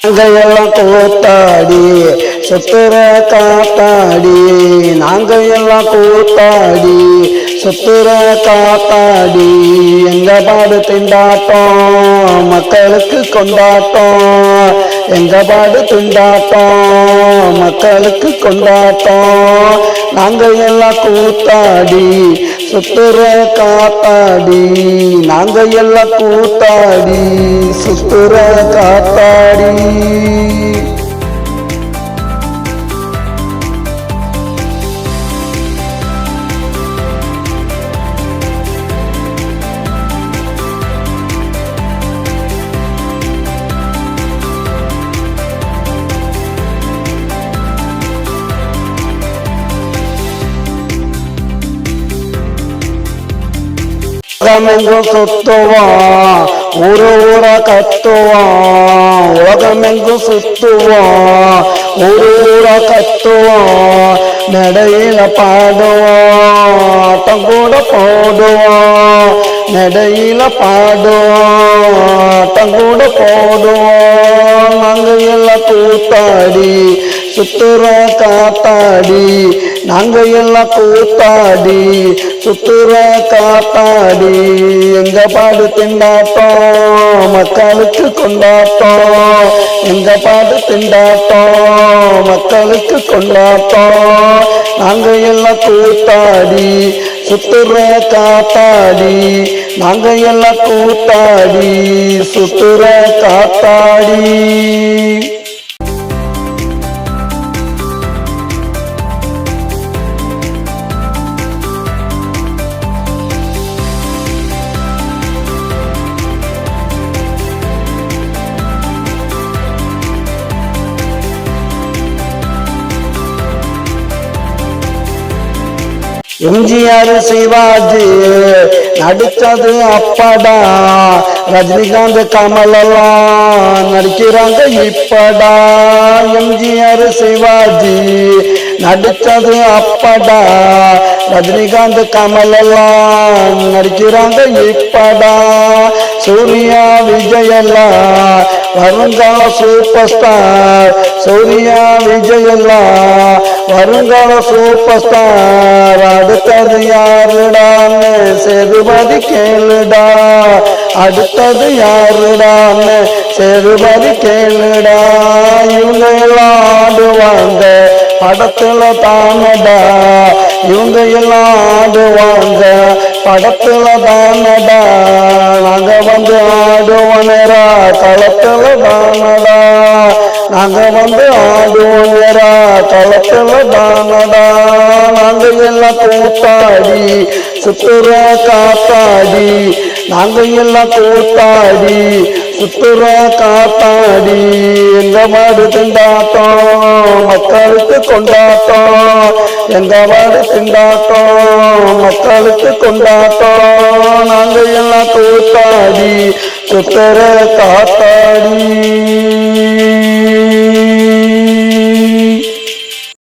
நாங்கள் எல்லாம் கூத்தாடி சுத்துற காத்தாடி, நாங்கள் எல்லாம் கூத்தாடி சுத்துற காத்தாடி, எங்க பாடு திண்டாட்டம் மக்களுக்கு கொண்டாட்டம், எங்க பாடு திண்டாட்டம் மக்களுக்கு கொண்டாட்டம். நாங்கள் எல்லாம் கூத்தாடி சுத்துற காத்தாடி, நாங்கள் எல்லாம் கூத்தாடி சுத்துற காத்தாடி. உலகமெங்கும் சுத்துவான், ஊரு ஊர கத்துவான், உலகமெங்கும் சுத்துவான், ஊரு ஊர கத்துவான், நடையில பாடுவான், ஆட்டம் கூட போடுவான், நடையில பாடுவான், ஆட்டம் கூட போடுவான். நாங்கள் எல்லாம் கூத்தாடி சுத்துற காத்தாடி, நாங்கள் எல்லாம் கூத்தாடி சுத்துற காத்தாடி, எங்க பாடு திண்டாட்டம் மக்களுக்கு கொண்டாட்டம், எங்க பாடு திண்டாட்டம் மக்களுக்கு கொண்டாட்டம். நாங்கள் எல்லாம் கூத்தாடி சுத்துற காத்தாடி, நாங்கள் எல்லாம் கூத்தாடி சுத்துற காத்தாடி. எம்ஜிஆர் சிவாஜி நடிச்சது அப்படா, ரஜினிகாந்த் கமல் எல்லாம் நடிக்கிறாங்க இப்படா. எம்ஜிஆர் சிவாஜி நடிச்சது அப்படா, ரஜினிகாந்த் கமல் எல்லாம் நடிக்கிறாங்க இப்படா. சூர்யா விஜயெல்லாம் வருங்கால சூப்பர் ஸ்டார், சூர்யா விஜயெல்லாம் வருங்கால சூப்பர் ஸ்டார். அடுத்தது யாருடான்னு சேதுபதி கேளுடா, அடுத்தது யாருடான்னு சேதுபதி கேளுடா. இவங்க எல்லாம் ஆடுவாங்க படத்துல தானடா, இவங்க எல்லாம் ஆடுவாங்க படத்துல தானடா. நாங்க வந்து ஆடுவோனரா களத்துல தானடா, நாங்க வந்து ஆடுவோனரா களத்துல தானடா. நாங்கள் எல்லாம் கூத்தாடி சுத்துற காத்தாடி, நாங்கள் எல்லாம் கூத்தாடி சுத்துற காத்தாடி, எங்க மாடு திண்டாட்டம் மக்களுக்கு கொண்டாட்டம், எங்க மாடு திண்டாட்டம் மக்களுக்கு கொண்டாட்டம். நாங்கள் எல்லாம் கூத்தாடி சுத்துற காத்தாடி.